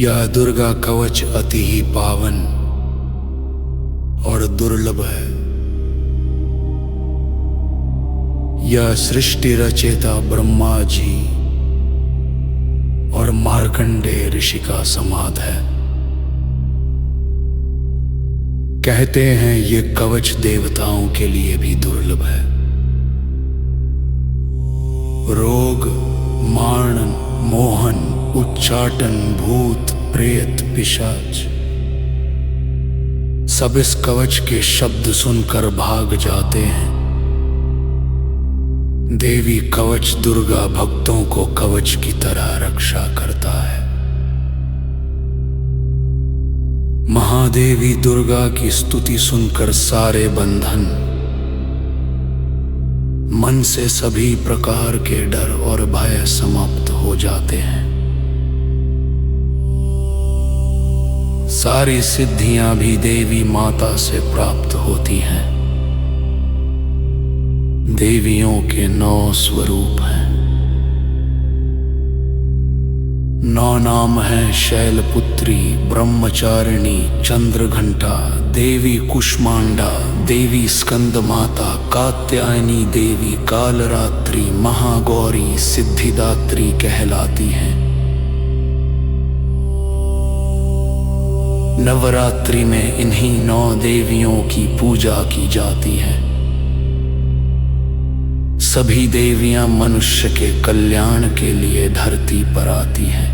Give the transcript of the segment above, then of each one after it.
यह दुर्गा कवच अति ही पावन और दुर्लभ है। यह सृष्टि रचयिता ब्रह्मा जी और मार्कंडेय ऋषि का समाध है। कहते हैं ये कवच देवताओं के लिए भी दुर्लभ है। रोग, मारण, मोहन, उच्चाटन, भूत, प्रेत, पिशाच सब इस कवच के शब्द सुनकर भाग जाते हैं। देवी कवच दुर्गा भक्तों को कवच की तरह रक्षा करता है। महादेवी दुर्गा की स्तुति सुनकर सारे बंधन, मन से सभी प्रकार के डर और भय समाप्त हो जाते हैं। सारी सिद्धियां भी देवी माता से प्राप्त होती हैं। देवियों के 9 स्वरूप हैं। 9 नाम हैं: शैलपुत्री, ब्रह्मचारिणी, चंद्रघंटा, देवी कुष्मांडा, देवी स्कंद माता, कात्यायनी देवी, कालरात्रि, महागौरी, सिद्धिदात्री कहलाती हैं। नवरात्रि में इन्हीं 9 देवियों की पूजा की जाती है। सभी देवियां मनुष्य के कल्याण के लिए धरती पर आती हैं।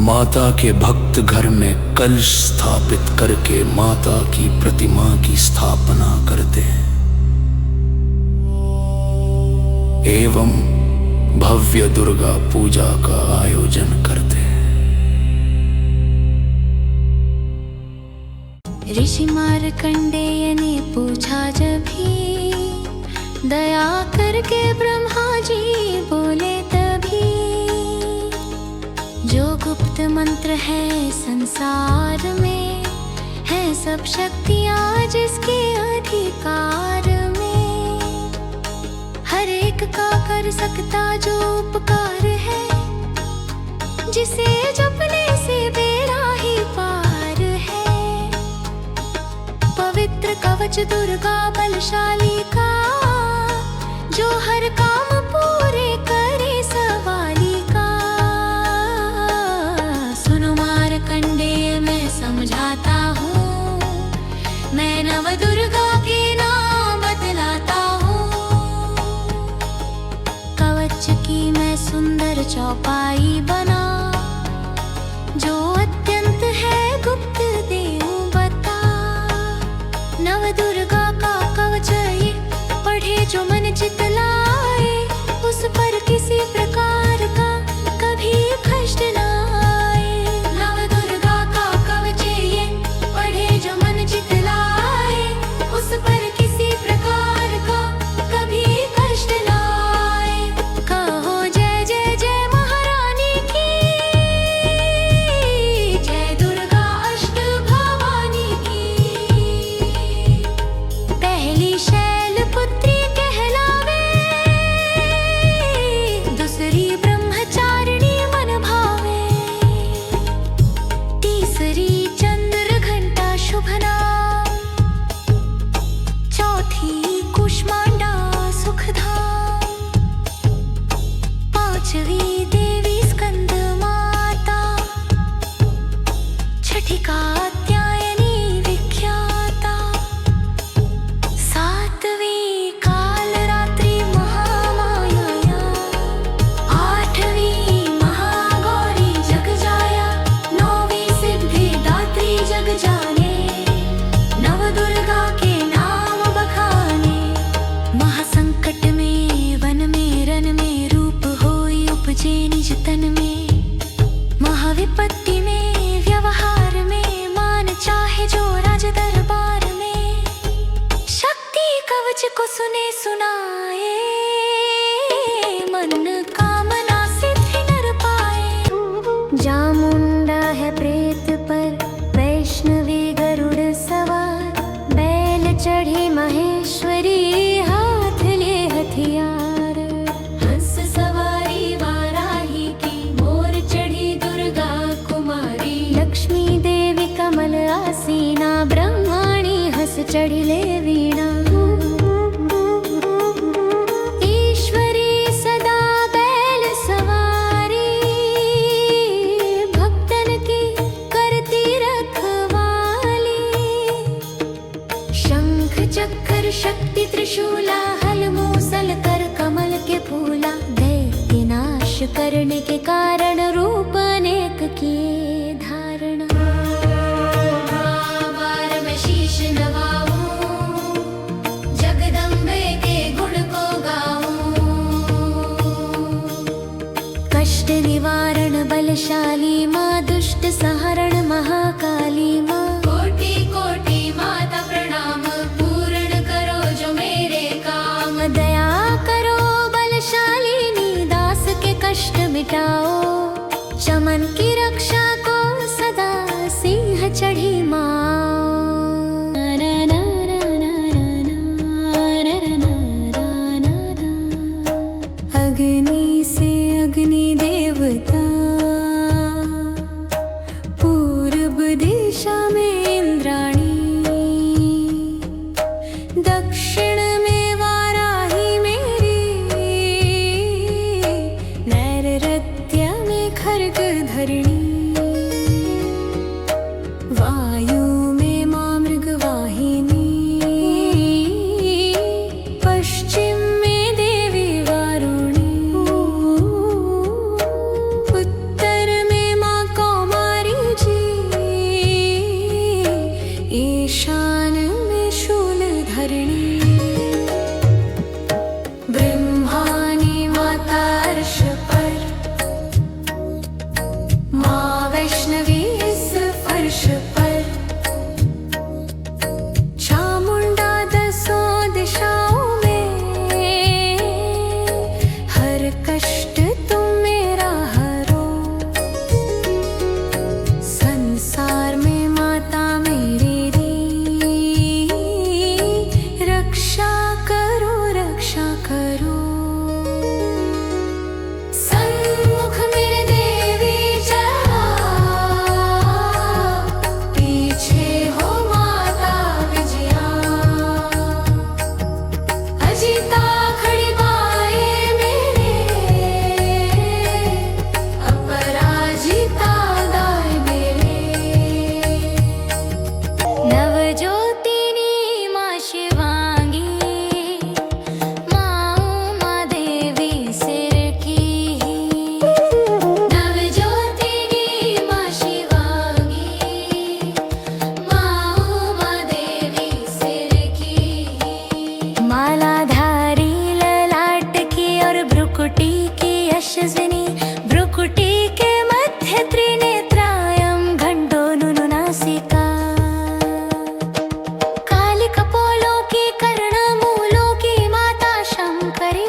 माता के भक्त घर में कलश स्थापित करके माता की प्रतिमा की स्थापना करते हैं एवं भव्य दुर्गा पूजा का आयोजन करते हैं। ऋषि मार्कंडेय ने पूछा जब भी, दया करके ब्रह्मा जी बोले तभी, जो गुप्त मंत्र है संसार में, है सब शक्तियाँ जिसके अधिकार में, हर एक का कर सकता जो उपकार है, जिसे जपने से बेड़ा ही पार है। पवित्र कवच दुर्गा बलशाली का, जो हर काम पूरे करे सवाली का। सुनो मार्कंडेय मैं समझाता हूँ, मैं नव दुर्गा के नाम बतलाता हूँ। कवच की मैं सुंदर चौपाई बना, जो अत्यंत है गुप्त देऊं बता। नव दुर्गा का कवच ये पढ़े जो मन चित लाए, उस पर किसी प्रकार का कभी कष्ट न आए। नव दुर्गा का कवच ये पढ़े जो मन चित लाए, उस पर किसी प्रकार का कभी कष्ट न आए। कहो जय जय जय महारानी की, जय दुर्गा अष्ट भवानी की। पहली शैलपुत्री कहलावे, दूसरी ब्रह्मचारिणी मन भावे, तीसरी चंद्रघंटा शुभ नाम, चौथी कुष्मांडा सुखधाम, पांचवी देवी स्कंद माता, छठी कात्यायनी विख्याता, सातवीं कालरात्रि महामाया, आठवीं महागौरी जग जाया, नौवीं सिद्धिदात्री जग जाने, नव दुर्गा के नाम बखाने। महासंकट में वन में रन में रूप होई उपजे निज तन में, महाविपत्ति में व्यवहार में मान चाहे जो राज दरबार में, शक्ति कवच को सुने सुनाए, मन कामना सिद्धि नर पाए। चामुंडा है प्रेत पर, वैष्णवी गरुड़ सवार, बैल चढ़ी महेश्वरी हाथ ले हथियार, हंस सवारी वाराही की, मोर सीना, ब्रह्माणी हस चढ़िले वीणा। ईश्वरी सदा बैल सवारी, भक्तन की करती रखवाली। शंख चक्र शक्ति त्रिशूला, हल मूसल कर कमल के फूला। दैत्य नाश करने के कारण, रूप अनेक किए धारणा। बार में शीश नवाऊं, जगदम्बे के गुण को गाऊं। कष्ट निवारण बलशाली माँ, दुष्ट संहरण महाकाली माँ। कोटि कोटि माता प्रणाम, पूर्ण करो जो मेरे काम। दया करो बलशालिनी, दास के कष्ट मिटाओ। चमन की रक्षा को सदा सिंह चढ़ी माँ। अग्नि से अग्नि देवता, पूर्व दिशा में इंद्राणी। दक्षिण में वाराही मेरी, नैऋत्य में खर्ग धरणी। वायु में माँ मृगवाहिनी, पश्चिम में देवी वारुणी। उत्तर में माँ कौमारी जी, ईशान में शूल धरणी। ब्रह्मानी माता अर्श पर, माँ वैष्णवी इस फर्श पर। चामुंडा दसों दिशाओं में, हर कष्ट तुम मेरा हरो। संसार में माता मेरी री, रक्षा करो रक्षा करो। सन्मुख मेरे देवी चला, पीछे हो माता विजया। अजिता खड़ी बाएं मेरे, अपराजिता दाएं मेरे। नवज्योतिनी माँ शिवांगी, माँ उमा देवी सिर की। नवज्योतिनी माँ शिवांगी, माँ उमा देवी सिर की। मालाधारी ललाट की और भ्रुकुटी की यशस्विनी। भ्रुकुटी के मध्य त्रिनेत्रायं, घंटो नुनुनासिका। काली कपोलों की कर्णमूलों की माता शंकरी।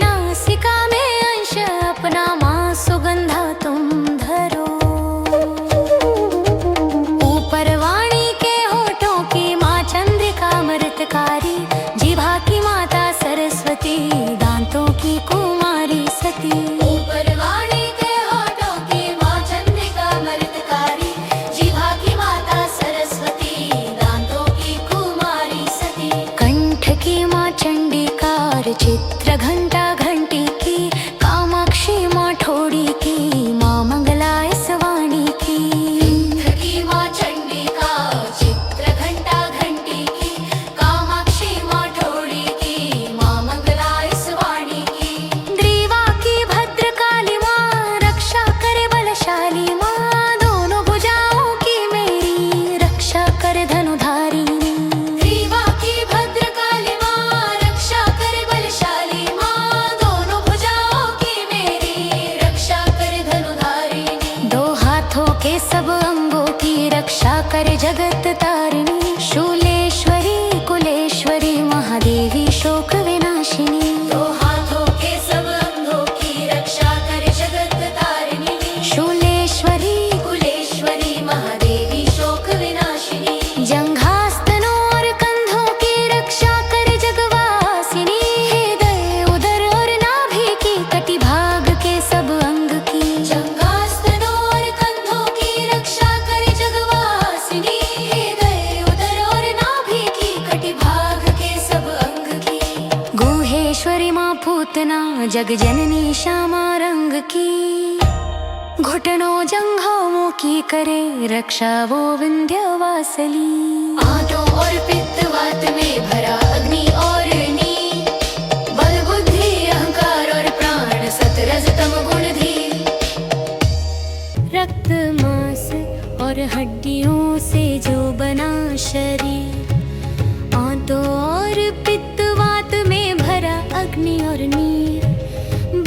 नासिका में अंश अपना माँ सुगंधा तुम धरो। ऊपर वाणी के होठों की माँ चंद्रिका अमृतकारी। जिभा की माता सरस्वती, दांतों की कुमारी सती। ऊपर वाणी के होठों की माँ चंद्रिका अमृतकारी। जिभा की माता सरस्वती, दांतों की कुमारी सती। कंठ की माँ चंडिका और चित्र घंटा घंटी की। कामाक्षी माँ ठोड़ी की, माँ मंगला इस वाणी की। कंठ की माँ चंडिका, चित्र घंटा घंटी की। कामाक्षी माँ ठोड़ी की, माँ मंगला इस वाणी की। ग्रीवा की भद्रकाली माँ, रक्षा करे बलशाली माँ। दोनों भुजाओं की मेरी, रक्षा करे धनुधारिणी। ग्रीवा की भद्रकाली माँ, रक्षा करे बलशाली माँ। दोनों भुजाओं की मेरी, रक्षा करे धनुधारिणी। दो हाथों के सब अंगों की रक्षा करे जगत तारिणी। शूलेश्वरी कुलेश्वरी महादेवी शोक विनाशिनी। दो हाथों के सब अंगों की रक्षा करे जगत तारिणी। शूलेश्वरी कुलेश्वरी महादेवी शोक विनाशिनी। जंघास्तनों और कंधों की रक्षा करे जगवासिनी। हृदय उदर और नाभि की, कटिभाग के सब अंग की। जंघास्तनों और कंधों की रक्षा पूतना जग जननी श्यामा रंग की, घुटनों जंघाओं की करे रक्षा वो विंध्यवासली। आंतों और पित्तवात में भरा अग्नि और नीर, बल बुद्धि अहंकार और प्राण सत रज तम गुण धीर। रक्त मांस और हड्डियों से जो बना शरीर, आंतों और पित्तवात में भरा अग्नि और नीर,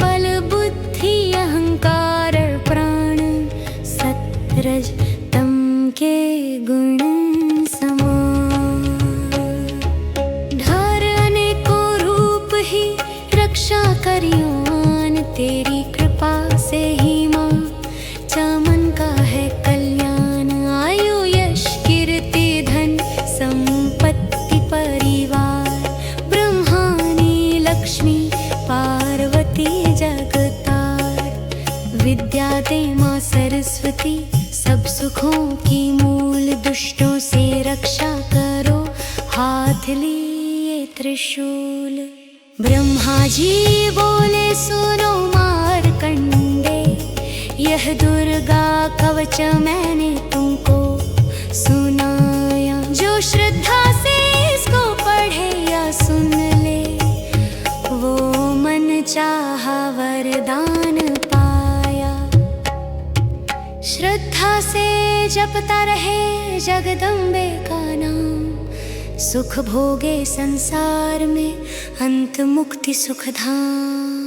बल बुद्धि अहंकार और प्राण सतरज तम के गुण समान। ढार अनेकों रूप ही रक्षा करियान, तेरी कृपा से ही माँ चामन का है कल्याण। आयु यश कीर्ति धन संपत्ति परिवार, ब्रह्मानी लक्ष्मी पार्वती जगतार। विद्या दे माँ सरस्वती सब सुखों की मूल, दुष्टों से रक्षा करो हाथ लिए त्रिशूल। ब्रह्मा जी बोले सुनो मार्कंडे, यह दुर्गा कवच मैंने तुमको सुनाया। जो श्रद्धा से इसको पढ़े या सुन ले, वो मन चाहा वरदान पाया। श्रद्धा से जपता रहे जगदम्बे का नाम, सुख भोगे संसार में अंत मुक्ति सुख धाम।